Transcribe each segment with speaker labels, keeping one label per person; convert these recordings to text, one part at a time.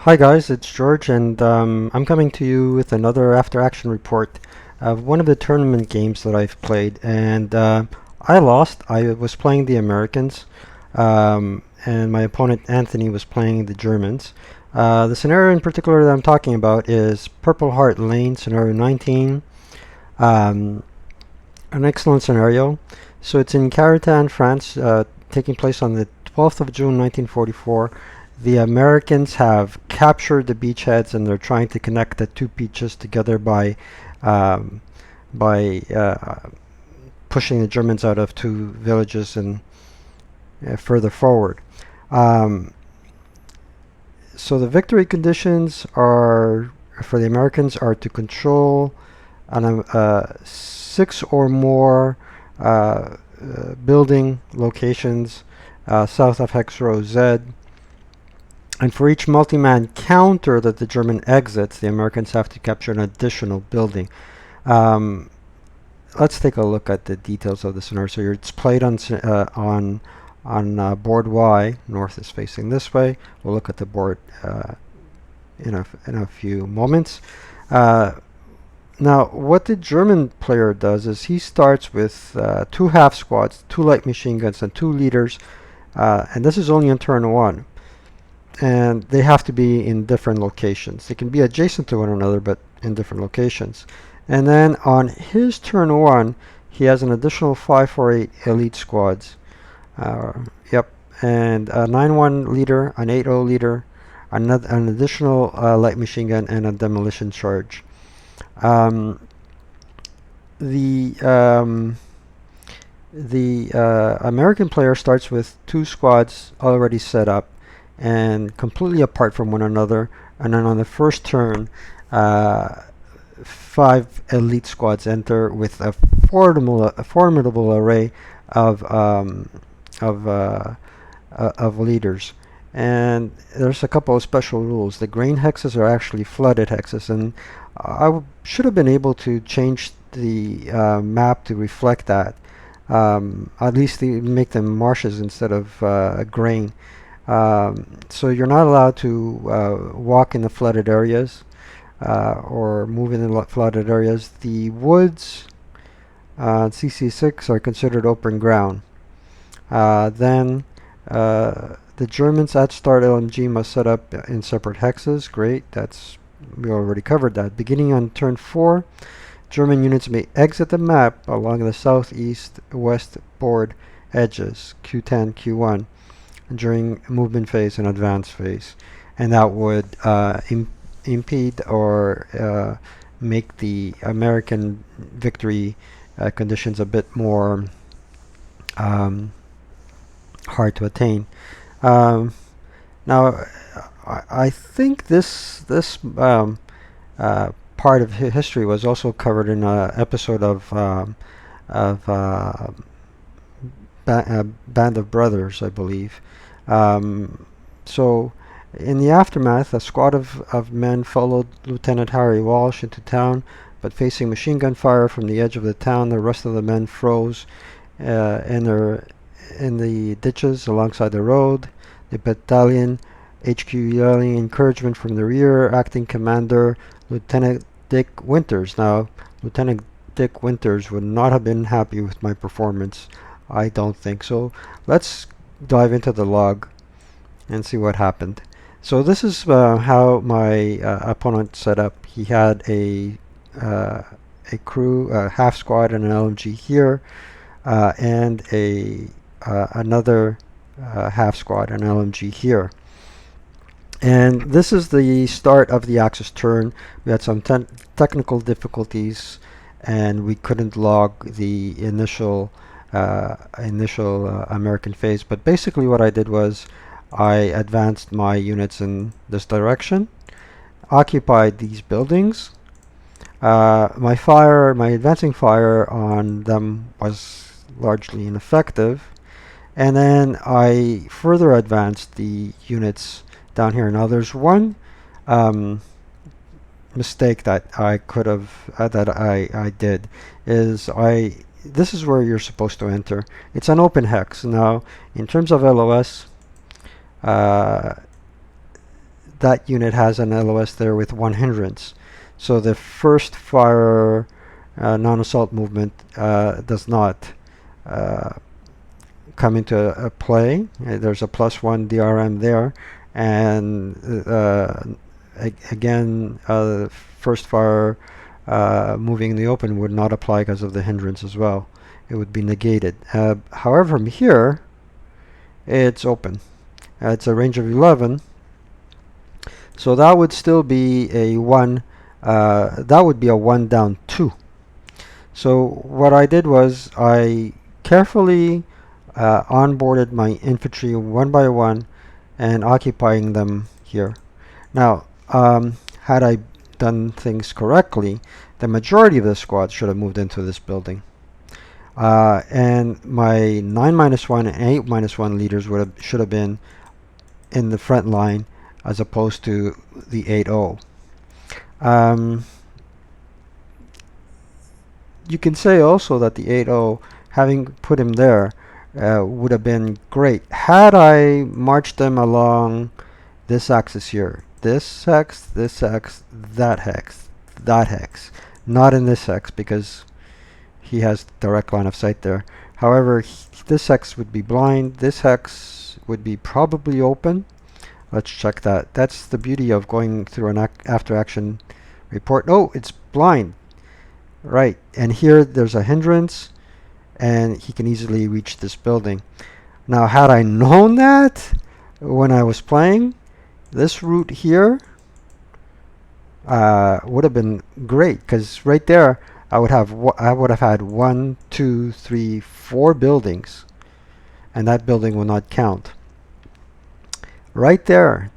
Speaker 1: Hi guys, it's George, and I'm coming to you with another after-action report of one of the tournament games that I've played. And I lost. I was playing the Americans, and my opponent Anthony was playing the Germans. The scenario in particular that I'm talking about is Purple Heart Lane, scenario 19. Um, an excellent scenario. So it's in Caritan, France, taking place on the 12th of June 1944. The Americans have captured the beachheads and they're trying to connect the two beaches together um, by pushing the Germans out of two villages and further forward. Um, so the victory conditions are for the Americans are to control six or more building locations south of Hex Row Z. And for each multi-man counter that the German exits, the Americans have to capture an additional building. Um, let's take a look at the details of the scenario. So it's played on board Y. North is facing this way. We'll look at the board in a few moments. Now, what the German player does is he starts with two half squads, two light machine guns, and two leaders, and this is only on turn one. And they have to be in different locations. They can be adjacent to one another, but in different locations. And then on his turn one, he has an additional 548 elite squads. Yep, and a 9-1 leader, an 8-0 leader, an additional light machine gun, and a demolition charge. Um, the um, the American player starts with two squads already set up and completely apart from one another. And then on the first turn, five elite squads enter with a formidable array of leaders. And there's a couple of special rules. The grain hexes are actually flooded hexes, and should have been able to change the map to reflect that. At least make them marshes instead of grain. So you're not allowed to walk in the flooded areas or move in the flooded areas. The woods, CC6, are considered open ground. Then the Germans at start LMG must set up in separate hexes. Great, we already covered that. Beginning on turn 4, German units may exit the map along the southeast-west board edges, Q10, Q1, during movement phase and advance phase, and that would impede or make the American victory conditions a bit more hard to attain. Now, I think this part of history was also covered in an episode of Band of Brothers, I believe. So, in the aftermath, a squad of men followed Lieutenant Harry Walsh into town, but facing machine gun fire from the edge of the town, the rest of the men froze in the ditches alongside the road. The battalion HQ yelling encouragement from the rear. Acting Commander Lieutenant Dick Winters. Now, Lieutenant Dick Winters would not have been happy with my performance. I don't think so. Let's dive into the log and see what happened. So this is how my opponent set up. He had a crew, half squad, and an LMG here, and another half squad, and LMG here. And this is the start of the Axis turn. We had some technical difficulties, and we couldn't log the initial American phase. But basically what I did was I advanced my units in this direction, occupied these buildings. My advancing fire on them was largely ineffective, and then I further advanced the units down here. Now there's one mistake that I could have that I did is this is where you're supposed to enter. It's an open hex. Now, in terms of LOS, that unit has an LOS there with one hindrance. So the first fire non-assault movement does not come into a play. There's a +1 DRM there, and again, first fire moving in the open would not apply because of the hindrance as well. It would be negated. However, from here, it's open. It's a range of 11, so that would still be a 1. That would be a 1 down 2. So what I did was I carefully onboarded my infantry one by one and occupying them here. Now, had I done things correctly, the majority of the squad should have moved into this building. And my 9-1 and 8-1 leaders should have been in the front line as opposed to the 8-0. You can say also that the 8-0, having put him there, would have been great had I marched them along this axis here. This hex, that hex, that hex. Not in this hex because he has direct line of sight there. However, this hex would be blind. This hex would be probably open. Let's check that. That's the beauty of going through an after action report. Oh, it's blind. Right, and here there's a hindrance, and he can easily reach this building. Now, had I known that when I was playing, this route here would have been great, because right there I would have had 1, 2, 3, 4 buildings, and that building will not count. Right there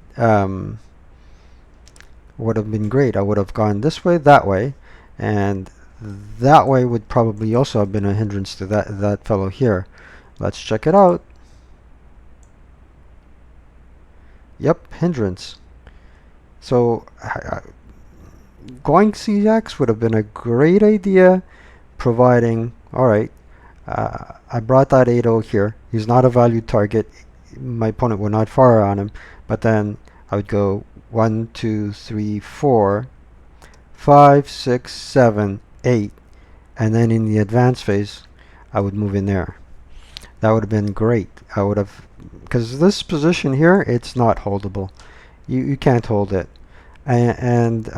Speaker 1: would have been great. I would have gone this way, that way, and that way would probably also have been a hindrance to that fellow here. Let's check it out. Yep, hindrance. So going CX would have been a great idea, providing, alright, I brought that 8-0 here. He's not a valued target. My opponent would not fire on him, but then I would go 1, 2, 3, 4, 5, 6, 7, 8, and then in the advance phase I would move in there. That would have been great. I would have, because this position here, it's not holdable. You can't hold it. And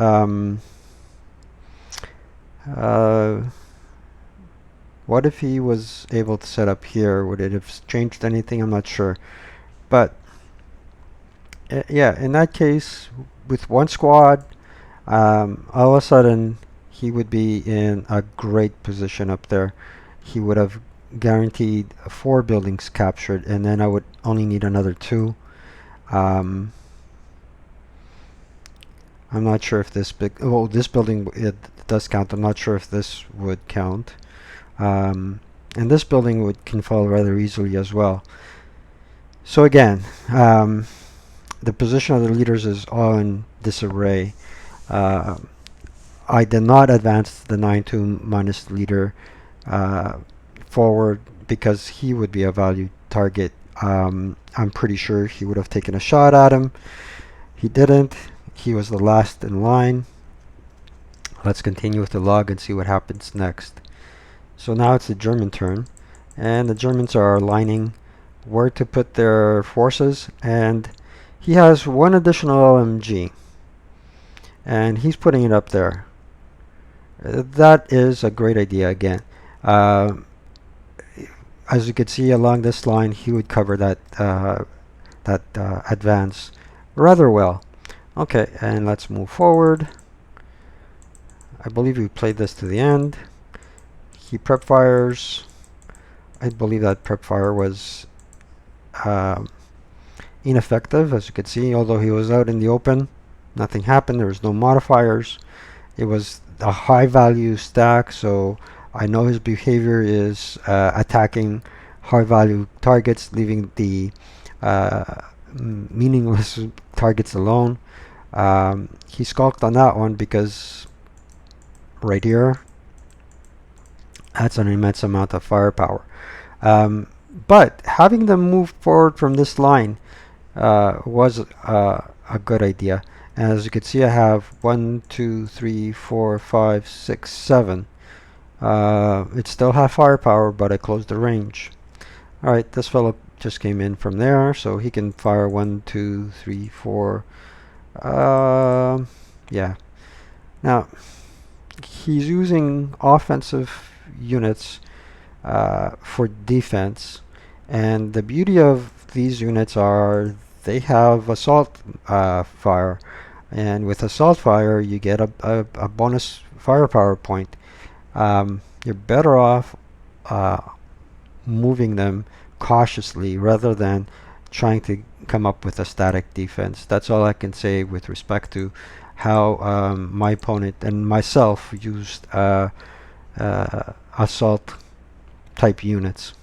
Speaker 1: what if he was able to set up here? Would it have changed anything? I'm not sure. But yeah, in that case, with one squad, all of a sudden he would be in a great position up there. He would have guaranteed 4 buildings captured, and then I would only need another 2. I'm not sure if this this building, it does count. I'm not sure if this would count. And this building can fall rather easily as well. So again, the position of the leaders is all in disarray. I did not advance the 9-2 minus leader forward because he would be a valued target. I'm pretty sure he would have taken a shot at him. He didn't. He was the last in line. Let's continue with the log and see what happens next. So now it's the German turn, and the Germans are aligning where to put their forces, and he has 1 additional LMG, and he's putting it up there. That is a great idea again. As you can see along this line, he would cover that advance rather well. Okay, and let's move forward. I believe we played this to the end. He prep fires. I believe that prep fire was ineffective, as you can see. Although he was out in the open, nothing happened. There was no modifiers. It was a high value stack, so I know his behavior is attacking high value targets, leaving the meaningless targets alone. He skulked on that one because right here, that's an immense amount of firepower. But having them move forward from this line was a good idea. And as you can see, I have 1, 2, 3, 4, 5, 6, 7. It still have firepower, but I closed the range. Alright, this fellow just came in from there, so he can fire 1, 2, 3, 4. Yeah. Now, he's using offensive units for defense, and the beauty of these units are they have assault fire, and with assault fire you get a bonus firepower point. You're better off moving them cautiously rather than trying to come up with a static defense. That's all I can say with respect to how my opponent and myself used assault type units.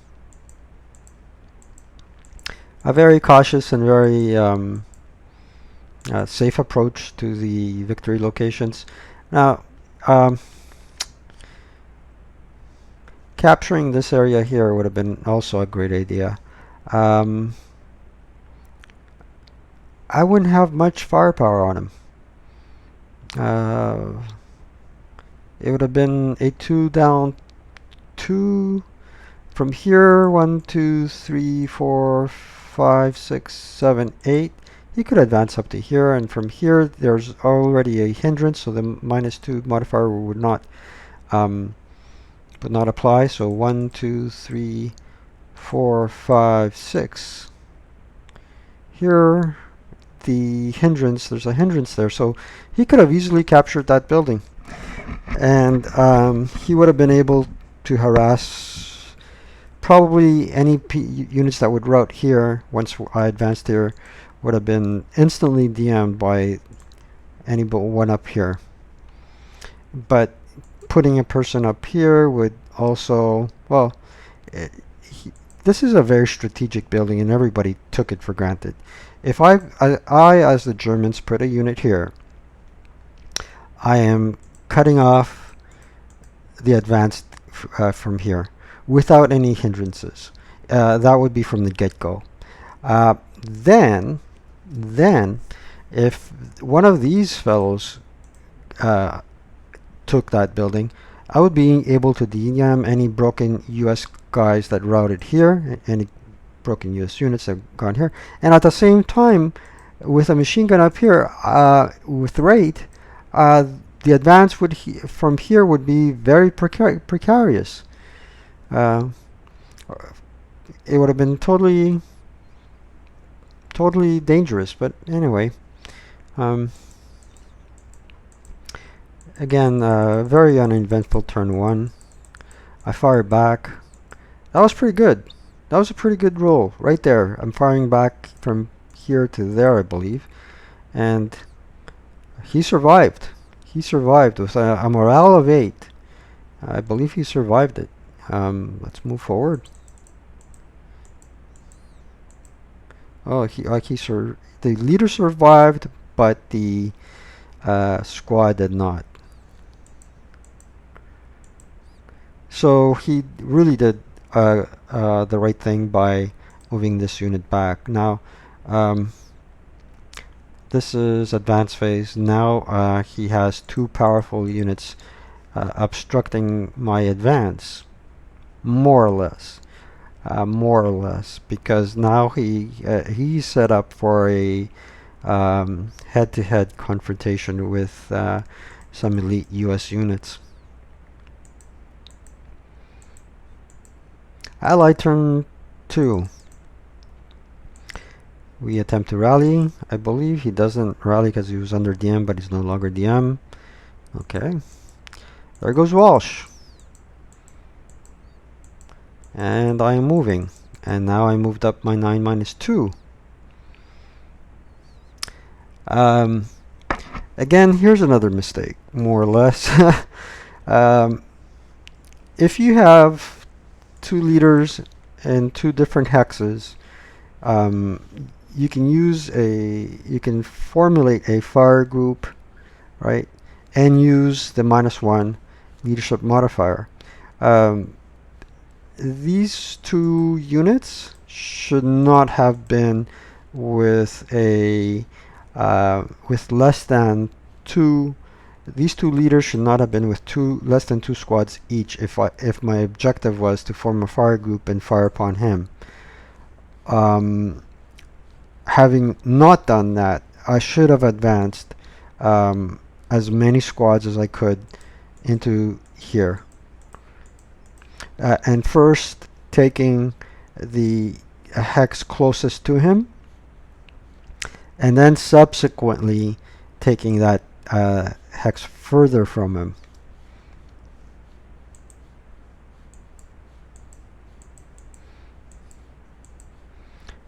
Speaker 1: A very cautious and very safe approach to the victory locations. Now, capturing this area here would have been also a great idea. I wouldn't have much firepower on him. It would have been a 2 down 2 from here. 1, 2, 3, 4, 5, 6, 7, 8. He could advance up to here, and from here there's already a hindrance, so the -2 modifier would not apply. So 1, 2, 3, 4, 5, 6. Here there's a hindrance there, so he could have easily captured that building, and he would have been able to harass probably any units that would route here. Once I advanced here, would have been instantly DM'd by any but one up here. But putting a person up here would also, well, this is a very strategic building, and everybody took it for granted. If I as the Germans put a unit here, I am cutting off the advance from here without any hindrances. That would be from the get-go. Then, if one of these fellows took that building, I would be able to DM any broken US guys that routed here, any broken US units that have gone here, and at the same time, with a machine gun up here, with rate, the advance from here would be very precarious. It would have been totally dangerous. But anyway, again, very uneventful turn 1. I fired back. That was pretty good. That was a pretty good roll right there. I'm firing back from here to there, I believe, and he survived. He survived with a morale of 8. I believe he survived it. Let's move forward. Oh, the leader survived, but the squad did not. So he really did the right thing by moving this unit back. Now, this is advanced phase. Now he has 2 powerful units obstructing my advance, more or less. Because now he's set up for a head-to-head confrontation with some elite US units. Ally turn 2. We attempt to rally. I believe he doesn't rally because he was under DM, but he's no longer DM. Okay. There goes Walsh. And I am moving. And now I moved up my 9 -2. Again, here's another mistake, more or less. If you have 2 leaders and 2 different hexes, you can formulate a fire group, right, and use the -1 leadership modifier. These 2 units should not have been with a with less than two. These two leaders should not have been with less than two squads each if my objective was to form a fire group and fire upon him. Having not done that, I should have advanced as many squads as I could into here. And first taking the hex closest to him, and then subsequently taking that hex further from him.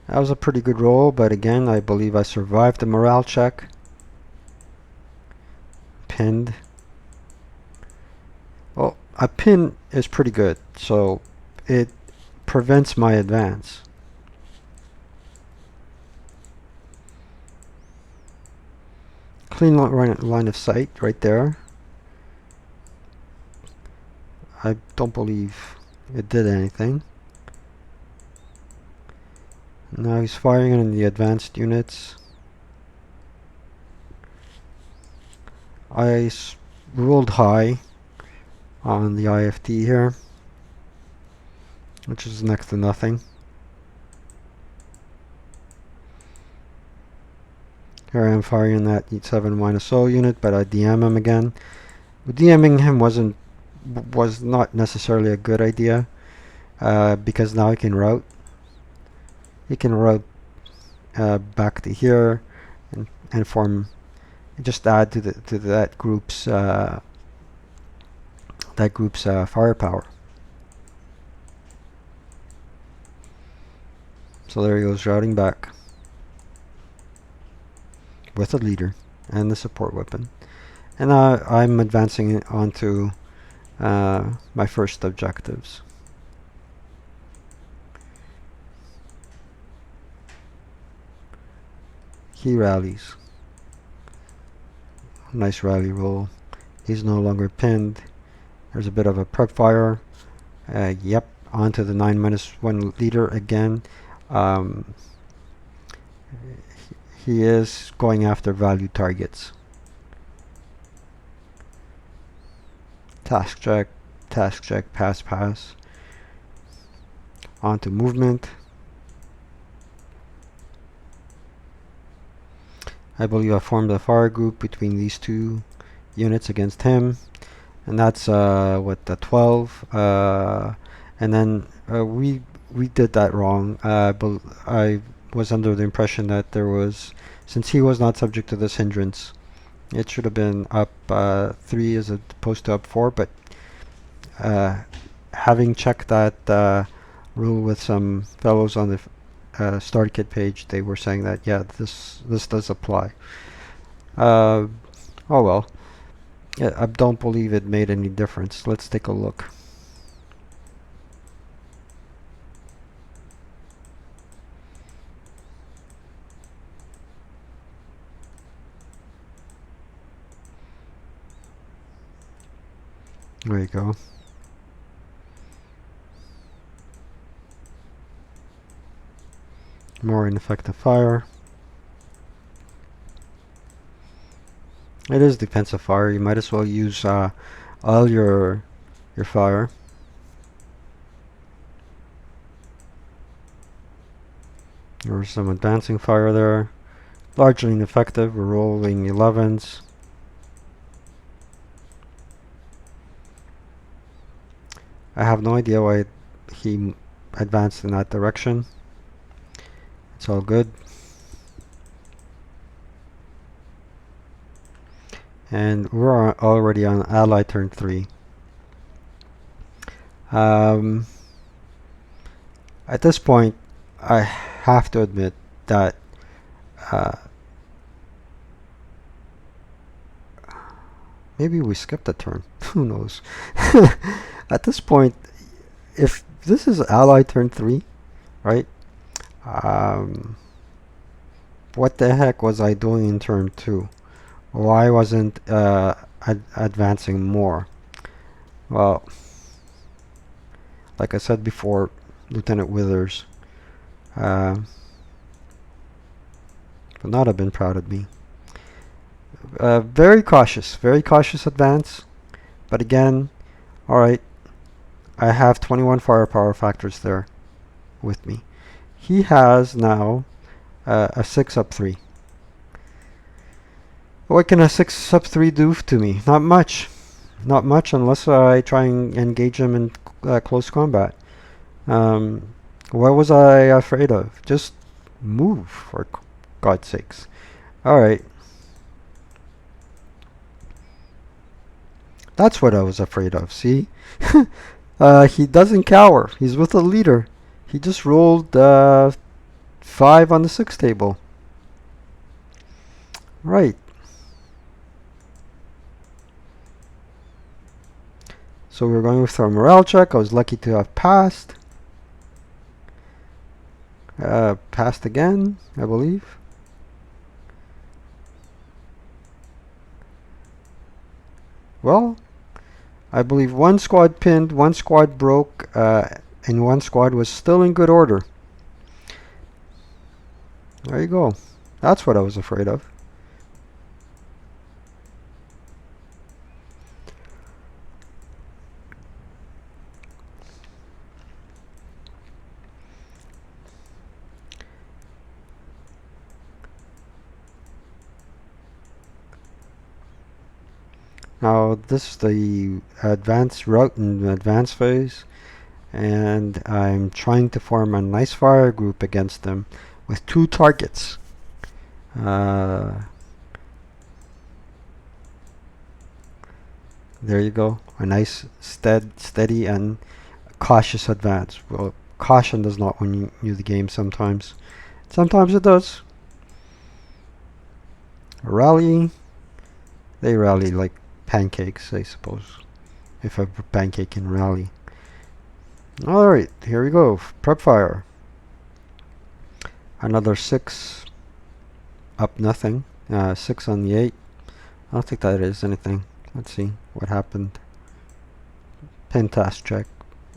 Speaker 1: That was a pretty good roll, but again, I believe I survived the morale check. Pinned. Well, a pin is pretty good, so it prevents my advance. Clean line of sight right there. I don't believe it did anything. Now he's firing on the advanced units. I rolled high on the IFT here, which is next to nothing. Here I am firing on that 7-O unit, but I DM him again. DMing him was not necessarily a good idea, because now he can route. He can route back to here and form, just add to that group's firepower. So there he goes, routing back with a leader and the support weapon, and I'm advancing onto my first objectives. He rallies. Nice rally roll. He's no longer pinned. There's a bit of a prep fire. Yep, onto the 9-1 leader again. He is going after value targets. Task check, pass. Onto movement. I believe I formed a fire group between these two units against him, and that's what, the 12. And then we did that wrong. I was under the impression that there was, since he was not subject to this hindrance, it should have been up 3 as opposed to up 4. But having checked that rule with some fellows on the start kit page, they were saying that, yeah, this does apply. Oh well. Yeah, I don't believe it made any difference. Let's take a look. There you go. More ineffective fire. It is defensive fire. You might as well use all your fire. There's some advancing fire there. Largely ineffective. We're rolling 11s. I have no idea why he advanced in that direction. It's all good. And we're already on ally turn 3. At this point, I have to admit that maybe we skipped a turn. Who knows? At this point, if this is ally turn 3, right? What the heck was I doing in turn 2? Why wasn't advancing more? Well, like I said before, Lieutenant Withers would not have been proud of me. Very cautious advance. But again, alright, I have 21 firepower factors there with me. He has now a 6 up 3. What can a 6 up 3 do to me? Not much. Not much unless I try and engage him in close combat. What was I afraid of? Just move, for God's sakes. Alright. That's what I was afraid of, see? He doesn't cower. He's with a leader. He just rolled 5 on the 6 table. Right. So we're going with our morale check. I was lucky to have passed. Passed again, I believe. Well, I believe one squad pinned, one squad broke, and one squad was still in good order. There you go. That's what I was afraid of. Now this is the advanced route and advanced phase, and I'm trying to form a nice fire group against them with 2 targets. There you go. A nice steady and cautious advance. Well, caution does not win you the game sometimes. Sometimes it does. Rally. They rally like pancakes, I suppose. If a pancake can rally. Alright, here we go. Prep fire. Another 6 up nothing. 6 on the 8. I don't think that is anything. Let's see what happened. Pin task check,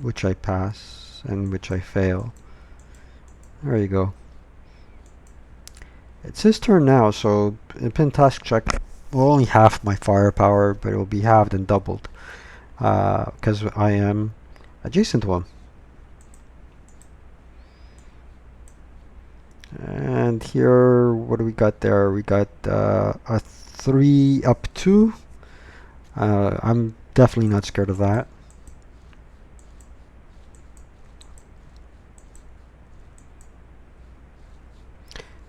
Speaker 1: which I pass and which I fail. There you go. It's his turn now, so in pin task check, well, only half my firepower, but it will be halved and doubled because I am adjacent to him. And here, what do we got there? We got a 3 up 2. I'm definitely not scared of that.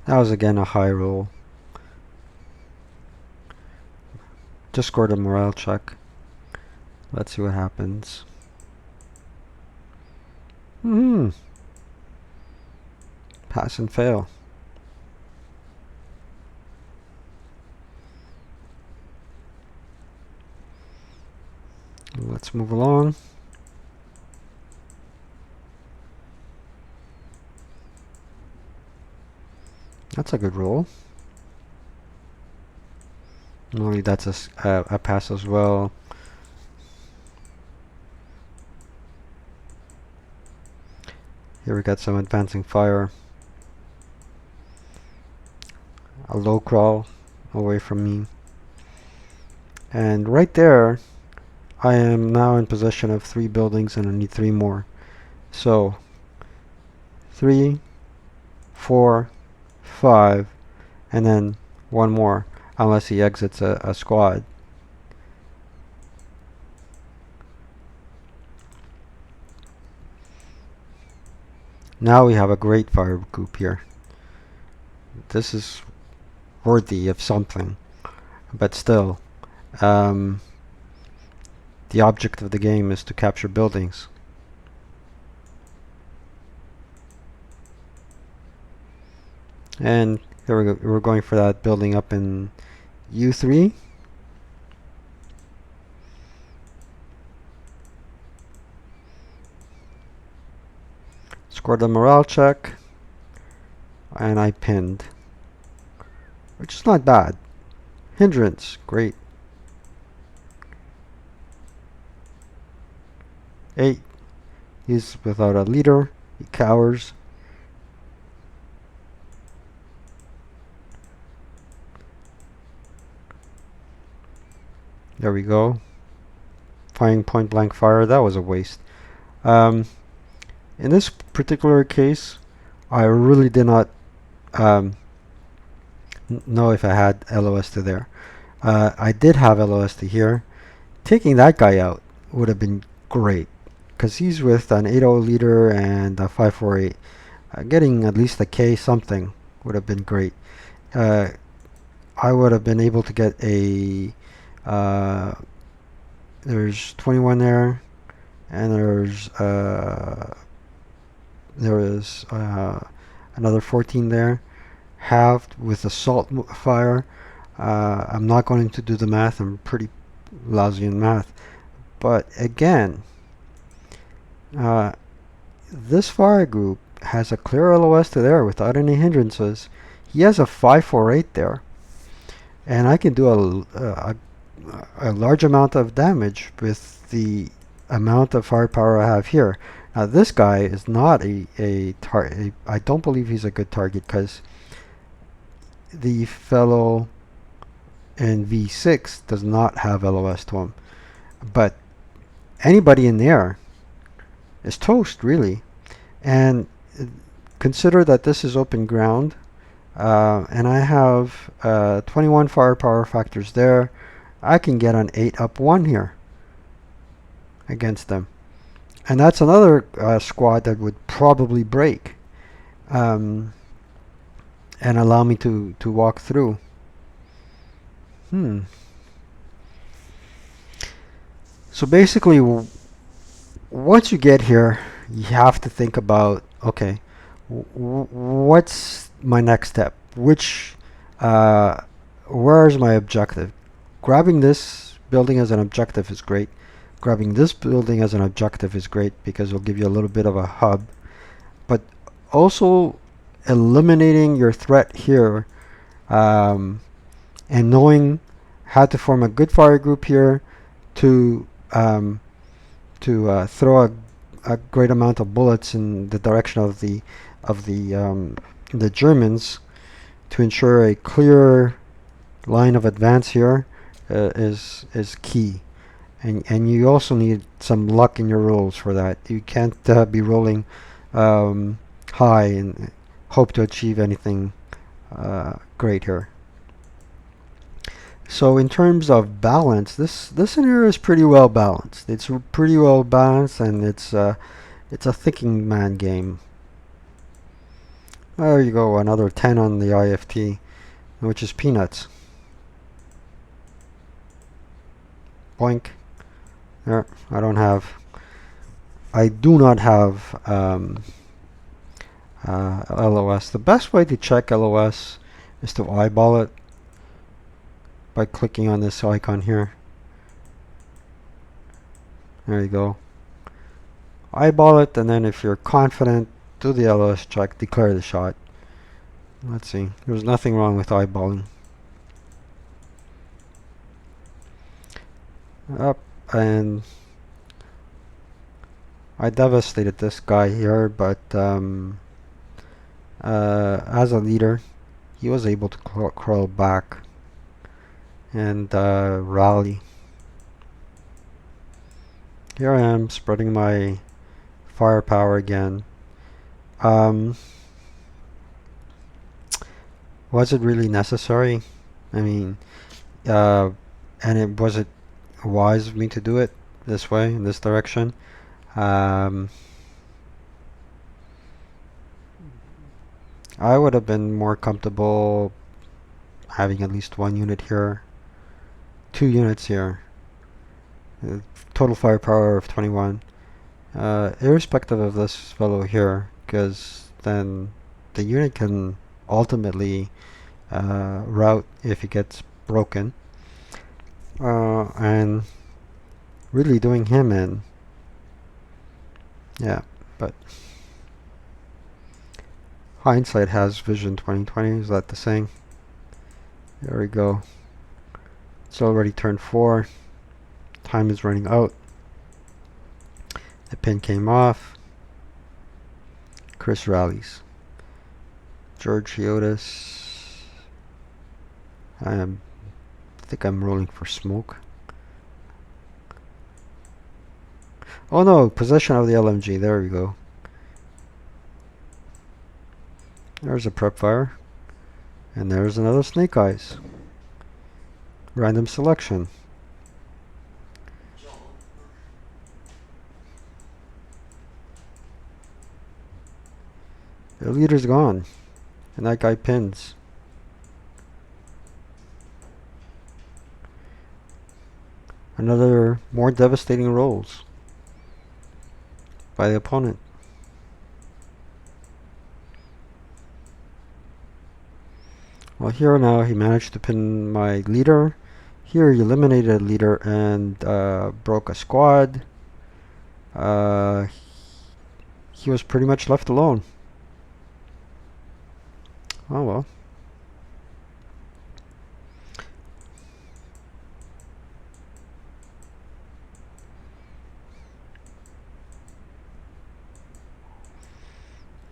Speaker 1: That was again a high roll. Just scored a morale check. Let's see what happens. Pass and fail. Let's move along. That's a good roll. Normally that's a pass as well. Here we got some advancing fire. A low crawl away from me. And right there, I am now in possession of 3 buildings and I need 3 more. So 3, 4, 5, and then 1 more, unless he exits a squad. Now we have a great fire group here. This is worthy of something, but still, the object of the game is to capture buildings. And here we go. We're going for that building up in U3. Scored a morale check, and I pinned, which is not bad. Hindrance, great. 8. He's without a leader. He cowers. There we go. Firing point blank fire. That was a waste. Um, in this particular case, I really did not um, know if I had LOS to there. I did have LOS to here. Taking that guy out would have been great because he's with an 8.0 leader and a 5.48. Getting at least a K something would have been great. Uh, I would have been able to get a there's 21 there, and there is another 14 there, halved with assault fire. I'm not going to do the math. I'm pretty lousy in math, but again, uh, this fire group has a clear LOS to there without any hindrances. He has a 5.48 there, and I can do a large amount of damage with the amount of firepower I have here. Now this guy is not a target. I don't believe he's a good target because the fellow in V6 does not have LOS to him. But anybody in there is toast, really. And consider that this is open ground, and I have 21 firepower factors there. I can get an 8 up 1 here against them. And that's another squad that would probably break and allow me to walk through. So basically, once you get here, you have to think about, okay, what's my next step? Where's my objective? Grabbing this building as an objective is great. Grabbing this building as an objective is great because it'll give you a little bit of a hub. But also eliminating your threat here and knowing how to form a good fire group here to throw a great amount of bullets in the direction of the Germans to ensure a clear line of advance here is key. And you also need some luck in your rolls for that. You can't be rolling high and hope to achieve anything great here. So in terms of balance, this scenario is pretty well balanced. It's pretty well balanced, and it's a thinking man game. There you go, another 10 on the IFT, which is peanuts. Boink. There, I do not have LOS. The best way to check LOS is to eyeball it by clicking on this icon here. There you go. Eyeball it, and then if you're confident, do the LOS check, declare the shot. Let's see. There's nothing wrong with eyeballing. Up, and I devastated this guy here, but as a leader, he was able to crawl back and rally. Here I am spreading my firepower again. Was it really necessary? I mean, was it wise of me to do it this way, in this direction? I would have been more comfortable having at least one unit here, 2 units here, total firepower of 21, irrespective of this fellow here, because then the unit can ultimately route if it gets broken, and really doing him in. Yeah, but hindsight has vision 2020. Is that the saying? There we go. It's already turned 4. Time is running out. The pin came off. Chris rallies. George Chiotis. I think I'm rolling for smoke. Oh no, possession of the LMG. There we go. There's a prep fire. And there's another Snake Eyes. Random selection. Their leader's gone. And that guy pins. Another more devastating rolls by the opponent. Well, here now he managed to pin my leader. Here he eliminated a leader and broke a squad. He was pretty much left alone. Oh well.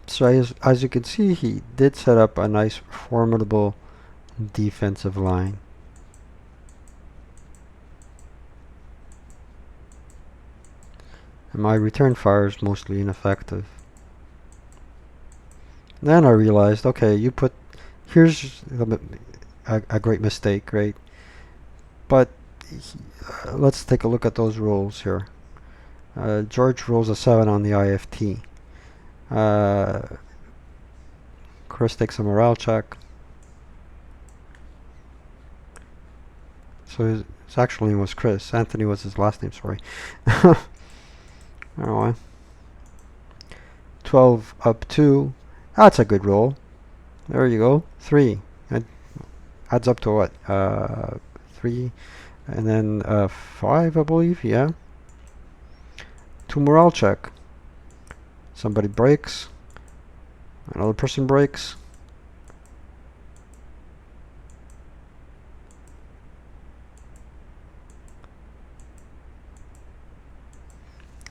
Speaker 1: So as you can see, he did set up a nice formidable defensive line. And my return fire is mostly ineffective. Then I realized, okay, here's a great mistake, right? But let's take a look at those rolls here. George rolls a 7 on the IFT. Chris takes a morale check. So his actual name was Chris. Anthony was his last name, sorry. Anyway. 12 up 2. That's a good roll. There you go. 3. That adds up to what? 3. And then 5, I believe. Yeah. 2 morale check. Somebody breaks. Another person breaks.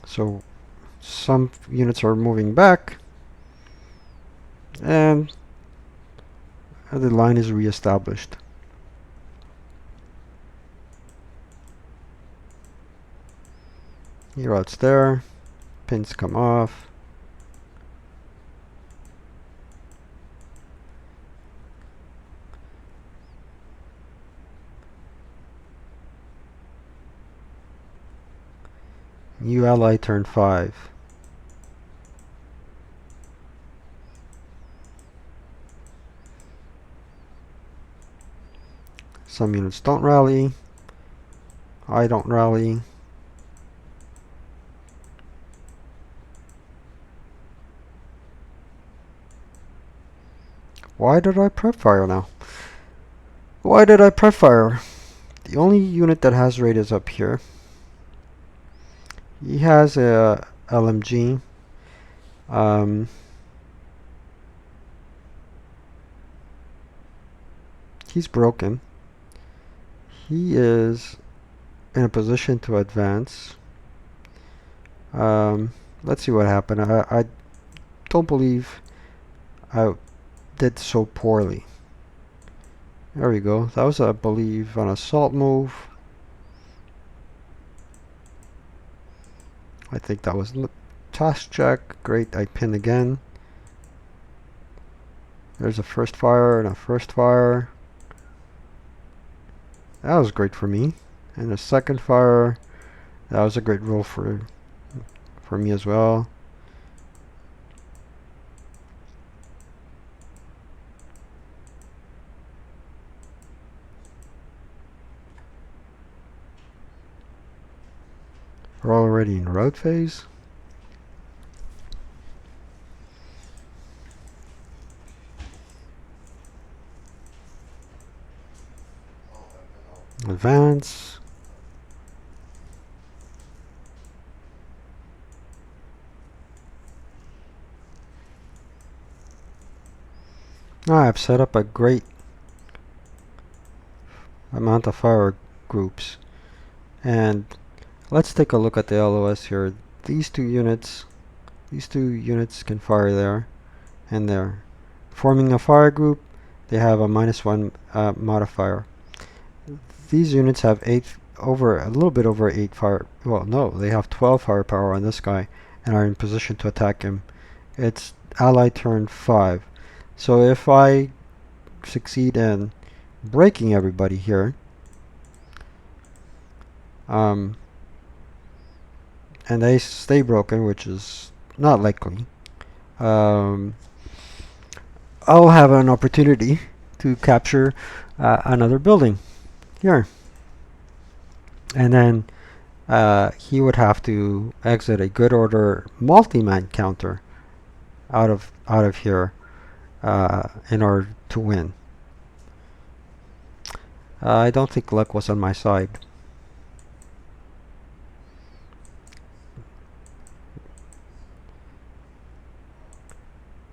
Speaker 1: So some units are moving back. And the line is reestablished. Here it's there. Pins come off. New ally turn 5. Some units don't rally. I don't rally. Why did I prep fire now? Why did I prep fire? The only unit that has raid is up here. He has a LMG. He's broken. He is in a position to advance. Let's see what happened. I don't believe I did so poorly. There we go. That was, I believe, an assault move. I think that was task check. Great, I pin again. There's a first fire and a first fire. That was great for me. And a second fire. That was a great roll for me as well. We're already in road phase. Advance. Now I've set up a great amount of fire groups. And let's take a look at the LOS here. These two units can fire there and there. Forming a fire group, they have a -1 modifier. These units have over a little bit over 8 fire. Well, no, they have 12 firepower on this guy and are in position to attack him. It's ally turn 5. So if I succeed in breaking everybody here, and they stay broken, which is not likely, um, I'll have an opportunity to capture another building here. And then he would have to exit a good order multi-man counter out of here in order to win. I don't think luck was on my side.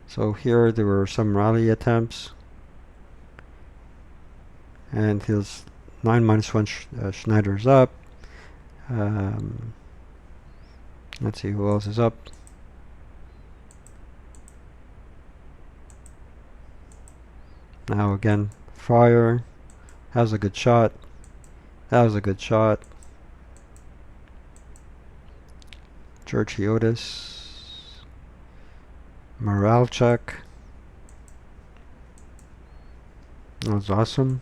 Speaker 1: So here there were some rally attempts, and his 9-1 Schneider's up. Let's see who else is up. Now again, fire. That was a good shot. That was a good shot. George Otis. Morale check. That was awesome.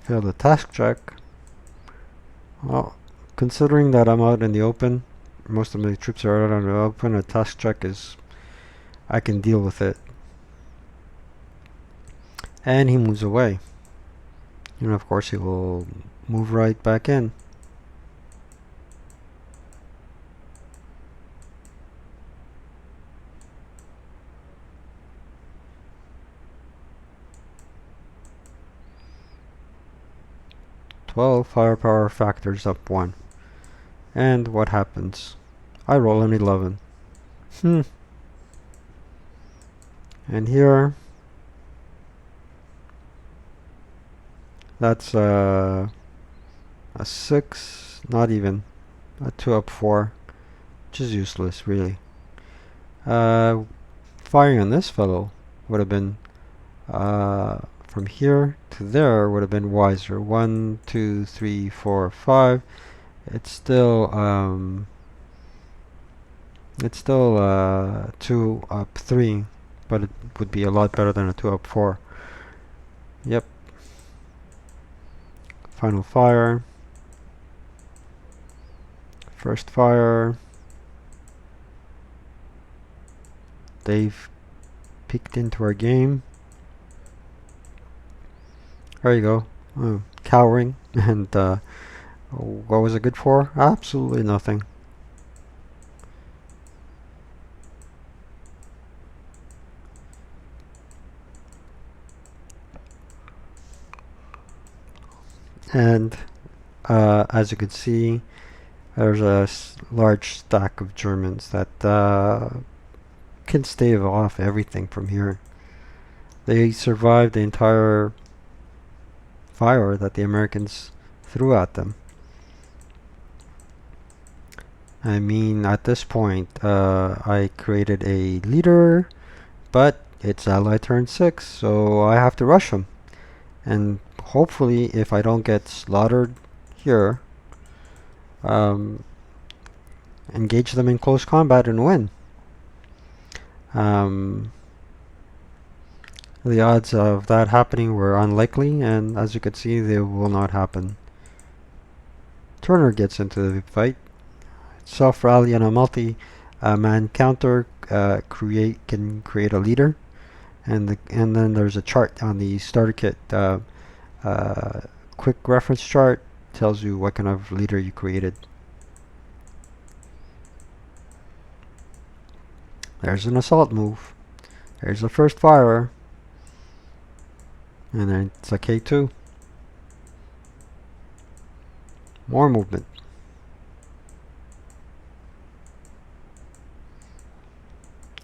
Speaker 1: Failed the task check. Well, considering that I'm out in the open, most of my troops are out in the open, a task check is, I can deal with it. And he moves away. And of course he will move right back in. Well, firepower factors up 1. And what happens? I roll an 11. And here, that's a 6, not even. A 2 up 4, which is useless, really. Firing on this fellow would have been from here to there would have been wiser. 1, 2, 3, 4, 5. It's still 2 up 3, but it would be a lot better than a 2 up 4. Yep. Final fire. First fire. They've peeked into our game. There you go. Cowering. And what was it good for? Absolutely nothing. And as you can see, there's a large stack of Germans that can stave off everything from here. They survived the entire fire that the Americans threw at them. I mean, at this point, I created a leader, but it's ally turn 6, so I have to rush them. And hopefully, if I don't get slaughtered here, engage them in close combat and win. The odds of that happening were unlikely, and as you can see, they will not happen. Turner gets into the fight. Self-rally and a multi-man counter can create a leader, and then there's a chart on the starter kit. Quick reference chart tells you what kind of leader you created. There's an assault move. There's the first fire. And then it's a K2. More movement.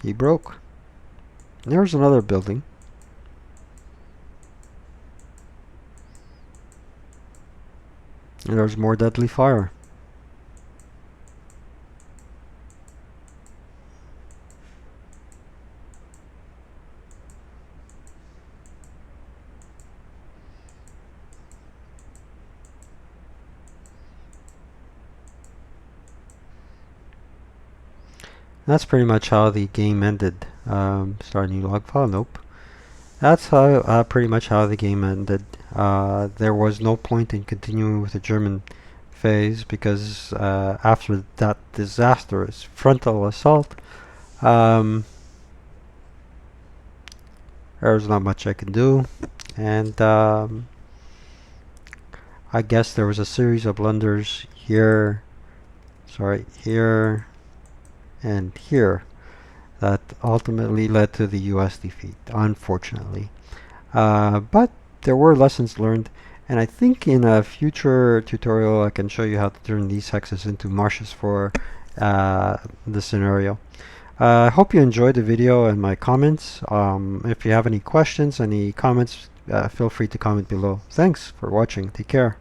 Speaker 1: He broke. There's another building. And there's more deadly fire. That's pretty much how the game ended. Start a new log file? Nope. That's how pretty much how the game ended. There was no point in continuing with the German phase because after that disastrous frontal assault, um, there's not much I can do, and I guess there was a series of blunders here, here, and here that ultimately led to the US defeat, unfortunately. But there were lessons learned, and I think in a future tutorial I can show you how to turn these hexes into marshes for the scenario. I hope you enjoyed the video and my comments. If you have any questions, any comments, feel free to comment below. Thanks for watching. Take care.